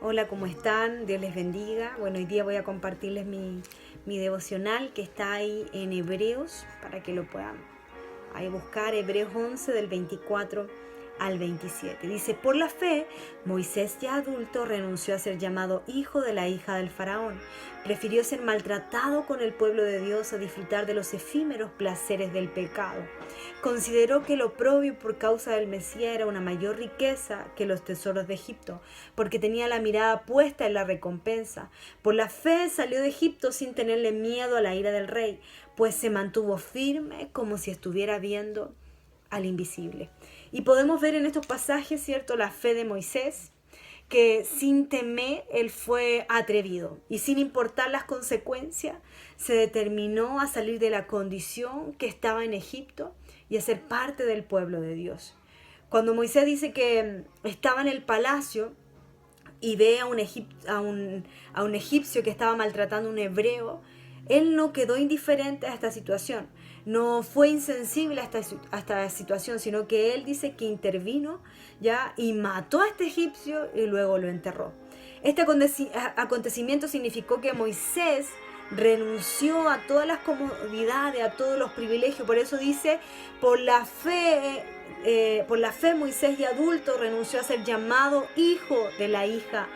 Hola, ¿cómo están? Dios les bendiga. Bueno, hoy día voy a compartirles mi devocional que está ahí en Hebreos para que lo puedan ahí buscar. Hebreos 11 del 24 al 27. Dice, por la fe, Moisés ya adulto renunció a ser llamado hijo de la hija del faraón. Prefirió ser maltratado con el pueblo de Dios a disfrutar de los efímeros placeres del pecado. Consideró que el oprobio por causa del Mesías era una mayor riqueza que los tesoros de Egipto, porque tenía la mirada puesta en la recompensa. Por la fe salió de Egipto sin tenerle miedo a la ira del rey, pues se mantuvo firme como si estuviera viendo al invisible. Y podemos ver en estos pasajes, ¿cierto?, la fe de Moisés, que sin temer él fue atrevido y sin importar las consecuencias se determinó a salir de la condición que estaba en Egipto y a ser parte del pueblo de Dios. Cuando Moisés dice que estaba en el palacio y ve a un egipcio que estaba maltratando a un hebreo, él no quedó indiferente a esta situación, no fue insensible a esta situación, sino que él dice que intervino ya y mató a este egipcio y luego lo enterró. Este acontecimiento significó que Moisés renunció a todas las comodidades, a todos los privilegios. Por eso dice, por la fe Moisés ya adulto renunció a ser llamado hijo de la hija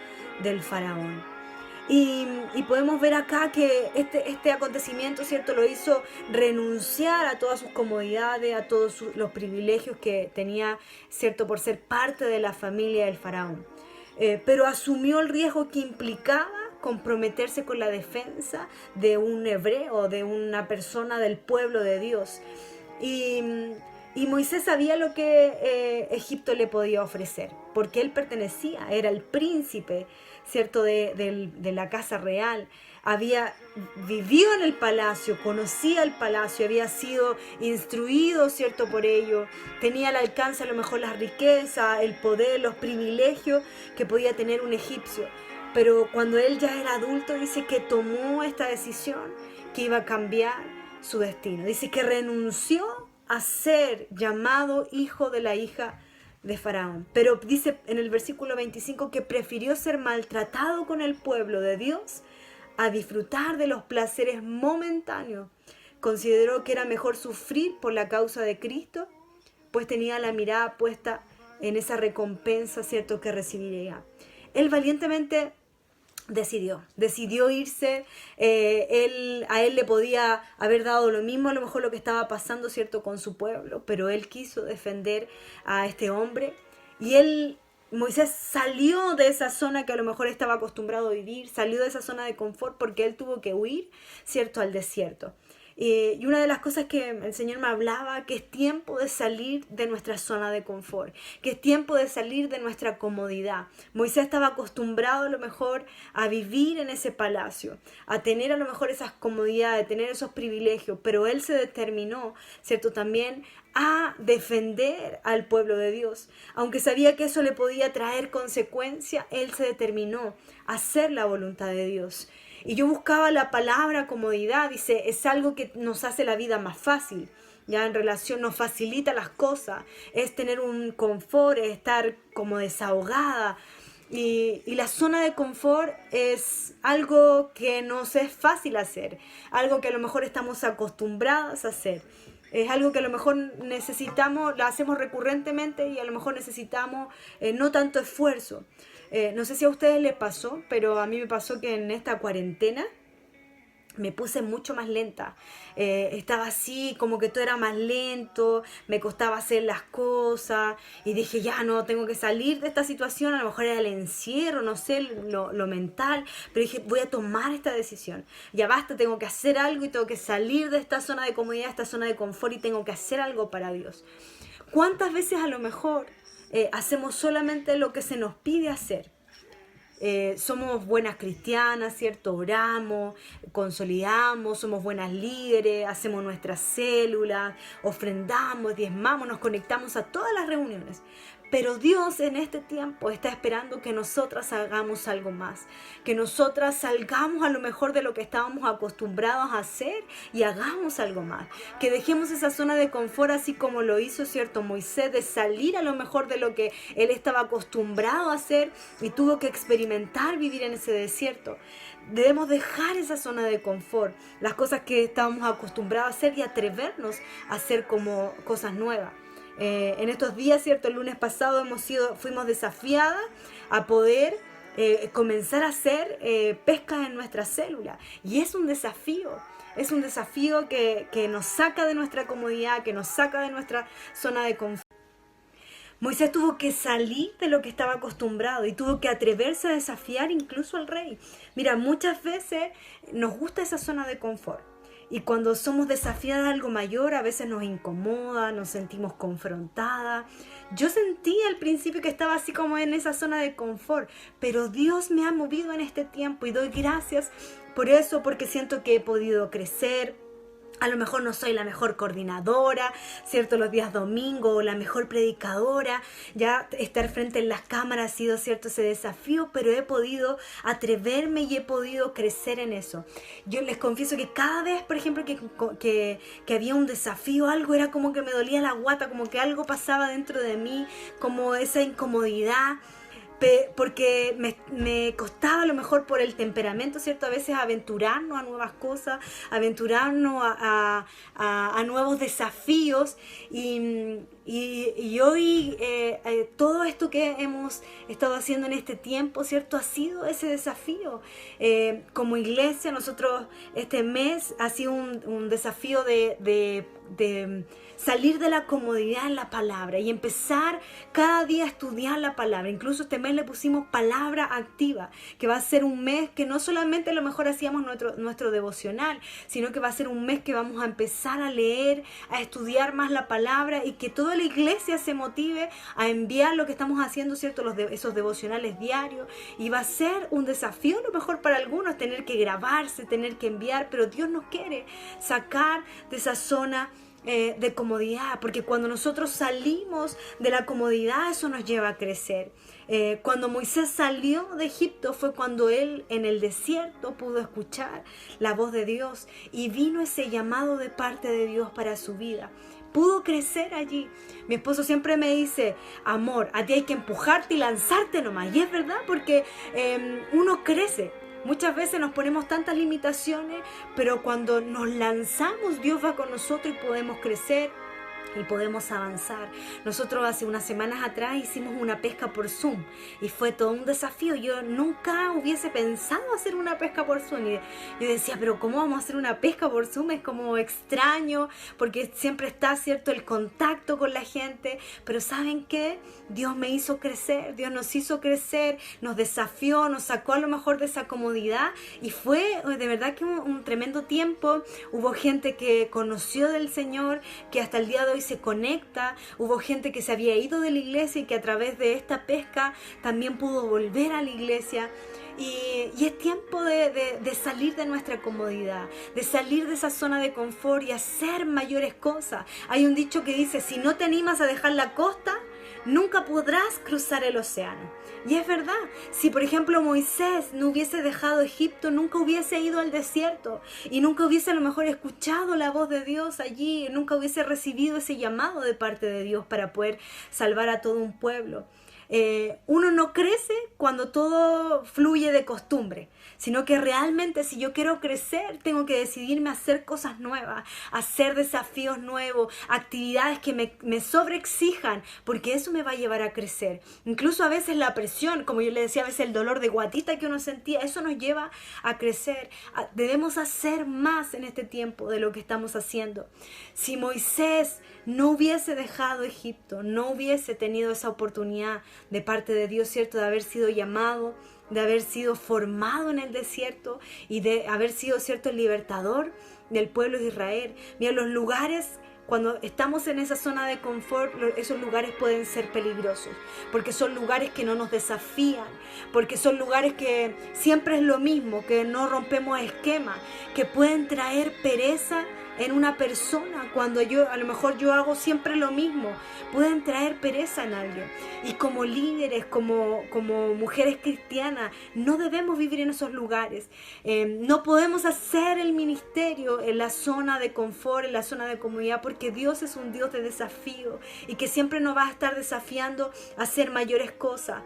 del faraón. Y podemos ver acá que este acontecimiento, ¿cierto?, lo hizo renunciar a todas sus comodidades, a todos los privilegios que tenía, ¿cierto?, por ser parte de la familia del faraón. Pero asumió el riesgo que implicaba comprometerse con la defensa de un hebreo, de una persona del pueblo de Dios. Y, y Moisés sabía lo que Egipto le podía ofrecer, porque él pertenecía, era el príncipe, ¿cierto?, de la casa real. Había vivido en el palacio, conocía el palacio, había sido instruido, ¿cierto?, por ello. Tenía al alcance a lo mejor las riquezas, el poder, los privilegios que podía tener un egipcio. Pero cuando él ya era adulto, dice que tomó esta decisión que iba a cambiar su destino. Dice que renunció a ser llamado hijo de la hija de Faraón. Pero dice en el versículo 25 que prefirió ser maltratado con el pueblo de Dios a disfrutar de los placeres momentáneos. Consideró que era mejor sufrir por la causa de Cristo, pues tenía la mirada puesta en esa recompensa, ¿cierto?, que recibiría. Él valientemente decidió irse. A él le podía haber dado lo mismo a lo mejor lo que estaba pasando, ¿cierto?, con su pueblo, pero él quiso defender a este hombre y Moisés salió de esa zona que a lo mejor estaba acostumbrado a vivir, salió de esa zona de confort porque él tuvo que huir, ¿cierto?, al desierto. Y una de las cosas que el Señor me hablaba, que es tiempo de salir de nuestra zona de confort, que es tiempo de salir de nuestra comodidad. Moisés estaba acostumbrado a lo mejor a vivir en ese palacio, a tener a lo mejor esas comodidades, a tener esos privilegios, pero él se determinó, ¿cierto?, también a defender al pueblo de Dios. Aunque sabía que eso le podía traer consecuencias, él se determinó a hacer la voluntad de Dios. Y yo buscaba la palabra comodidad, dice, es algo que nos hace la vida más fácil, ya en relación nos facilita las cosas, es tener un confort, es estar como desahogada. Y la zona de confort es algo que nos es fácil hacer, algo que a lo mejor estamos acostumbradas a hacer. Es algo que a lo mejor necesitamos, lo hacemos recurrentemente y a lo mejor necesitamos no tanto esfuerzo. No sé si a ustedes les pasó, pero a mí me pasó que en esta cuarentena me puse mucho más lenta. Estaba así, como que todo era más lento, me costaba hacer las cosas y dije, ya no, tengo que salir de esta situación, a lo mejor era el encierro, no sé, lo mental, pero dije, voy a tomar esta decisión. Ya basta, tengo que hacer algo y tengo que salir de esta zona de comodidad, esta zona de confort y tengo que hacer algo para Dios. ¿Cuántas veces a lo mejor hacemos solamente lo que se nos pide hacer? Somos buenas cristianas, ¿cierto? Oramos, consolidamos, somos buenas líderes, hacemos nuestras células, ofrendamos, diezmamos, nos conectamos a todas las reuniones. Pero Dios en este tiempo está esperando que nosotras hagamos algo más, que nosotras salgamos a lo mejor de lo que estábamos acostumbrados a hacer y hagamos algo más, que dejemos esa zona de confort así como lo hizo, ¿cierto?, Moisés, de salir a lo mejor de lo que él estaba acostumbrado a hacer y tuvo que experimentar vivir en ese desierto. Debemos dejar esa zona de confort, las cosas que estábamos acostumbrados a hacer y atrevernos a hacer como cosas nuevas. En estos días, ¿cierto? El lunes pasado fuimos desafiadas a poder comenzar a hacer pesca en nuestra célula. Y es un desafío que nos saca de nuestra comodidad, que nos saca de nuestra zona de confort. Moisés tuvo que salir de lo que estaba acostumbrado y tuvo que atreverse a desafiar incluso al rey. Mira, muchas veces nos gusta esa zona de confort. Y cuando somos desafiadas a algo mayor, a veces nos incomoda, nos sentimos confrontadas. Yo sentí al principio que estaba así como en esa zona de confort, pero Dios me ha movido en este tiempo y doy gracias por eso, porque siento que he podido crecer. A lo mejor no soy la mejor coordinadora, ¿cierto?, los días domingo, o la mejor predicadora. Ya estar frente en las cámaras ha sido, ¿cierto?, ese desafío, pero he podido atreverme y he podido crecer en eso. Yo les confieso que cada vez, por ejemplo, que había un desafío, algo era como que me dolía la guata, como que algo pasaba dentro de mí, como esa incomodidad. Porque me costaba a lo mejor por el temperamento, ¿cierto? A veces aventurarnos a nuevas cosas, aventurarnos a nuevos desafíos y hoy todo esto que hemos estado haciendo en este tiempo, ¿cierto? Ha sido ese desafío. Como iglesia, nosotros este mes ha sido un desafío de salir de la comodidad en la palabra y empezar cada día a estudiar la palabra. Incluso este mes le pusimos palabra activa, que va a ser un mes que no solamente a lo mejor hacíamos nuestro devocional, sino que va a ser un mes que vamos a empezar a leer, a estudiar más la palabra y que toda la iglesia se motive a enviar lo que estamos haciendo, ¿cierto?, esos devocionales diarios. Y va a ser un desafío a lo mejor para algunos tener que grabarse, tener que enviar, pero Dios nos quiere sacar de esa zona de comodidad, porque cuando nosotros salimos de la comodidad, eso nos lleva a crecer. Cuando Moisés salió de Egipto fue cuando él en el desierto pudo escuchar la voz de Dios y vino ese llamado de parte de Dios para su vida. Pudo crecer allí. Mi esposo siempre me dice, amor, a ti hay que empujarte y lanzarte nomás. Y es verdad, porque uno crece. Muchas veces nos ponemos tantas limitaciones, pero cuando nos lanzamos, Dios va con nosotros y podemos crecer y podemos avanzar. Nosotros hace unas semanas atrás hicimos una pesca por Zoom y fue todo un desafío. Yo nunca hubiese pensado hacer una pesca por Zoom y yo decía, pero ¿cómo vamos a hacer una pesca por Zoom? Es como extraño porque siempre está, ¿cierto?, el contacto con la gente, pero ¿saben qué? Dios me hizo crecer, Dios nos hizo crecer, nos desafió, nos sacó a lo mejor de esa comodidad y fue de verdad que un tremendo tiempo. Hubo gente que conoció del Señor, que hasta el día de hoy se conecta. Hubo gente que se había ido de la iglesia y que a través de esta pesca también pudo volver a la iglesia. Y es tiempo de salir de nuestra comodidad, de salir de esa zona de confort y hacer mayores cosas. Hay un dicho que dice, si no te animas a dejar la costa, nunca podrás cruzar el océano. Y es verdad, si por ejemplo Moisés no hubiese dejado Egipto, nunca hubiese ido al desierto y nunca hubiese a lo mejor escuchado la voz de Dios allí, nunca hubiese recibido ese llamado de parte de Dios para poder salvar a todo un pueblo. Uno no crece cuando todo fluye de costumbre, sino que realmente si yo quiero crecer tengo que decidirme a hacer cosas nuevas, a hacer desafíos nuevos, actividades que me sobreexijan, porque eso me va a llevar a crecer. Incluso a veces la presión, como yo le decía, a veces el dolor de guatita que uno sentía, eso nos lleva a crecer. Debemos hacer más en este tiempo de lo que estamos haciendo. Si Moisés no hubiese dejado Egipto, no hubiese tenido esa oportunidad de parte de Dios, ¿cierto?, de haber sido llamado, de haber sido formado en el desierto y de haber sido, ¿cierto?, el libertador del pueblo de Israel. Mira, los lugares, cuando estamos en esa zona de confort, esos lugares pueden ser peligrosos, porque son lugares que no nos desafían, porque son lugares que siempre es lo mismo, que no rompemos esquemas, que pueden traer pereza en una persona cuando a lo mejor yo hago siempre lo mismo. Pueden traer pereza en alguien. Y como líderes, como mujeres cristianas, no debemos vivir en esos lugares. No podemos hacer el ministerio en la zona de confort, en la zona de comodidad, porque Dios es un Dios de desafío y que siempre nos va a estar desafiando a hacer mayores cosas.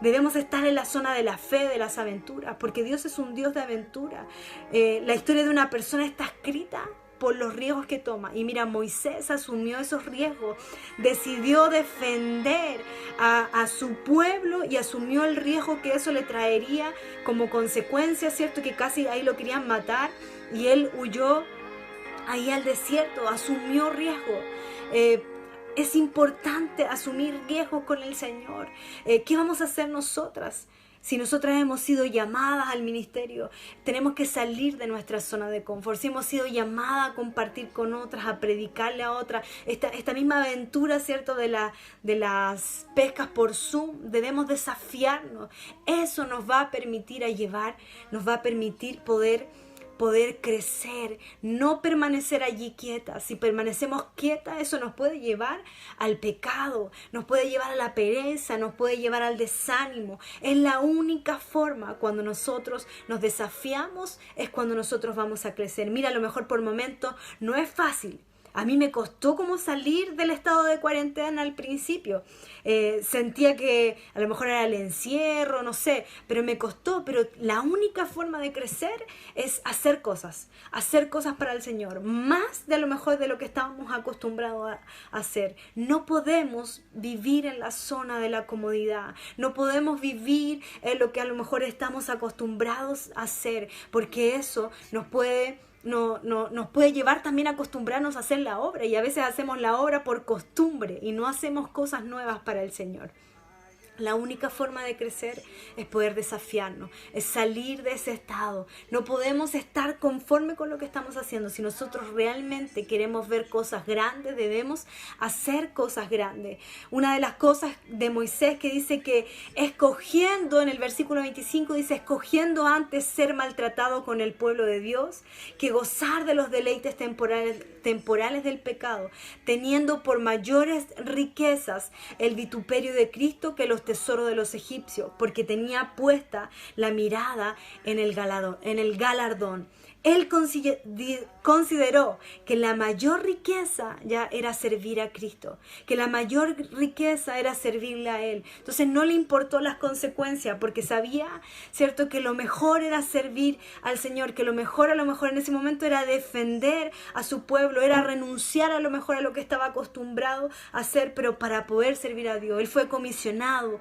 Debemos estar en la zona de la fe, de las aventuras, porque Dios es un Dios de aventura. La historia de una persona está escrita por los riesgos que toma. Y mira, Moisés asumió esos riesgos, decidió defender a su pueblo y asumió el riesgo que eso le traería como consecuencia, ¿cierto? Que casi ahí lo querían matar y él huyó ahí al desierto, asumió riesgo. Es importante asumir riesgos con el Señor. ¿Qué vamos a hacer nosotras? Si nosotras hemos sido llamadas al ministerio, tenemos que salir de nuestra zona de confort. Si hemos sido llamadas a compartir con otras, a predicarle a otras, esta misma aventura, ¿cierto? De las pescas por Zoom, debemos desafiarnos. Eso nos va a permitir nos va a permitir poder crecer, no permanecer allí quietas. Si permanecemos quietas, eso nos puede llevar al pecado, nos puede llevar a la pereza, nos puede llevar al desánimo. Es la única forma cuando nosotros nos desafiamos, es cuando nosotros vamos a crecer. Mira, a lo mejor por momentos no es fácil. A mí me costó como salir del estado de cuarentena al principio. Sentía que a lo mejor era el encierro, no sé, pero me costó. Pero la única forma de crecer es hacer cosas para el Señor, más de a lo mejor de lo que estábamos acostumbrados a hacer. No podemos vivir en la zona de la comodidad, no podemos vivir en lo que a lo mejor estamos acostumbrados a hacer, porque eso nos puede llevar también a acostumbrarnos a hacer la obra, y a veces hacemos la obra por costumbre y no hacemos cosas nuevas para el Señor. La única forma de crecer es poder desafiarnos, es salir de ese estado. No podemos estar conforme con lo que estamos haciendo. Si nosotros realmente queremos ver cosas grandes, debemos hacer cosas grandes. Una de las cosas de Moisés que dice que escogiendo, en el versículo 25 dice, escogiendo antes ser maltratado con el pueblo de Dios, que gozar de los deleites temporales del pecado, teniendo por mayores riquezas el vituperio de Cristo que los tesoros de los egipcios, porque tenía puesta la mirada en el galardón. Él consideró que la mayor riqueza ya era servir a Cristo, que la mayor riqueza era servirle a Él. Entonces no le importó las consecuencias, porque sabía, ¿cierto?, que lo mejor era servir al Señor, que lo mejor a lo mejor en ese momento era defender a su pueblo, era renunciar a lo mejor a lo que estaba acostumbrado a hacer, pero para poder servir a Dios. Él fue comisionado,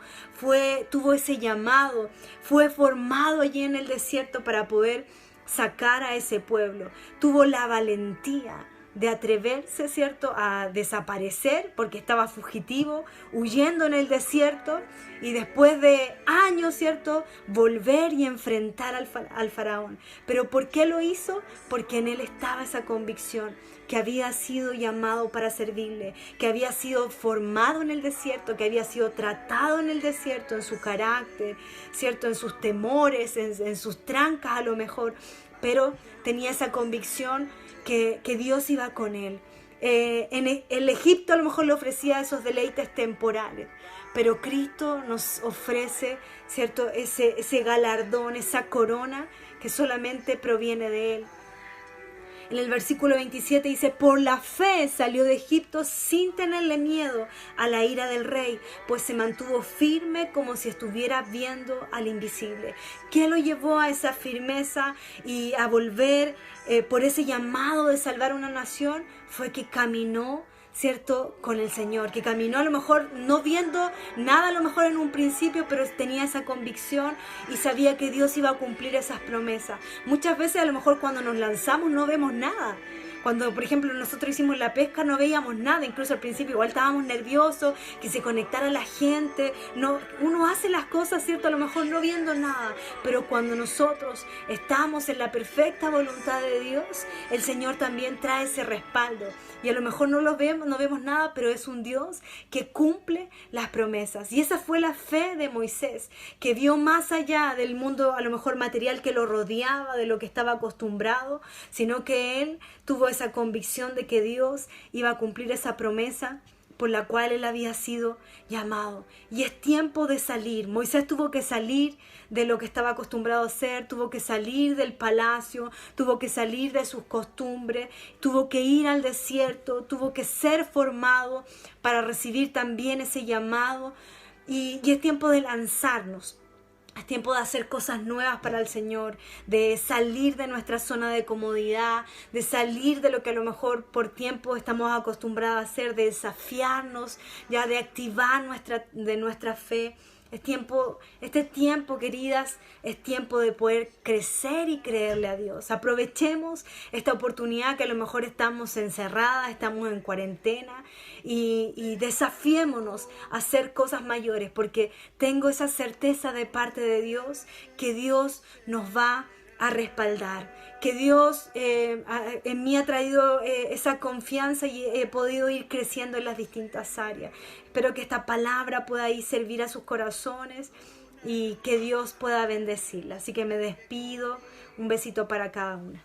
tuvo ese llamado, fue formado allí en el desierto para poder sacar a ese pueblo. Tuvo la valentía de atreverse, ¿cierto?, a desaparecer porque estaba fugitivo, huyendo en el desierto, y después de años, ¿cierto?, volver y enfrentar al faraón. ¿Pero por qué lo hizo? Porque en él estaba esa convicción que había sido llamado para servirle, que había sido formado en el desierto, que había sido tratado en el desierto, en su carácter, ¿cierto?, en sus temores, en sus trancas a lo mejor, pero tenía esa convicción que Dios iba con él. En el Egipto a lo mejor le ofrecía esos deleites temporales, pero Cristo nos ofrece, ¿cierto?, ese galardón, esa corona que solamente proviene de Él. En el versículo 27 dice, por la fe salió de Egipto sin tenerle miedo a la ira del rey, pues se mantuvo firme como si estuviera viendo al invisible. ¿Qué lo llevó a esa firmeza y a volver por ese llamado de salvar una nación? Fue que caminó, ¿cierto?, con el Señor, que caminó a lo mejor no viendo nada a lo mejor en un principio, pero tenía esa convicción y sabía que Dios iba a cumplir esas promesas. Muchas veces a lo mejor cuando nos lanzamos no vemos nada, Cuando, por ejemplo, nosotros hicimos la pesca, no veíamos nada, incluso al principio igual estábamos nerviosos, que se conectara la gente. No, uno hace las cosas, ¿cierto? A lo mejor no viendo nada, pero cuando nosotros estamos en la perfecta voluntad de Dios, el Señor también trae ese respaldo. Y a lo mejor no vemos nada, pero es un Dios que cumple las promesas. Y esa fue la fe de Moisés, que vio más allá del mundo a lo mejor material que lo rodeaba, de lo que estaba acostumbrado, sino que él tuvo esa convicción de que Dios iba a cumplir esa promesa por la cual él había sido llamado. Y es tiempo de salir. Moisés tuvo que salir de lo que estaba acostumbrado a hacer, tuvo que salir del palacio, tuvo que salir de sus costumbres, tuvo que ir al desierto, tuvo que ser formado para recibir también ese llamado. Y es tiempo de lanzarnos. Es tiempo de hacer cosas nuevas para el Señor, de salir de nuestra zona de comodidad, de salir de lo que a lo mejor por tiempo estamos acostumbrados a hacer, de desafiarnos, ya de activar nuestra fe. Este tiempo, queridas, es tiempo de poder crecer y creerle a Dios. Aprovechemos esta oportunidad que a lo mejor estamos encerradas, estamos en cuarentena y desafiémonos a hacer cosas mayores, porque tengo esa certeza de parte de Dios que Dios nos va a respaldar, que Dios en mí ha traído esa confianza y he podido ir creciendo en las distintas áreas. Espero que esta palabra pueda ir servir a sus corazones y que Dios pueda bendecirla. Así que me despido, un besito para cada una.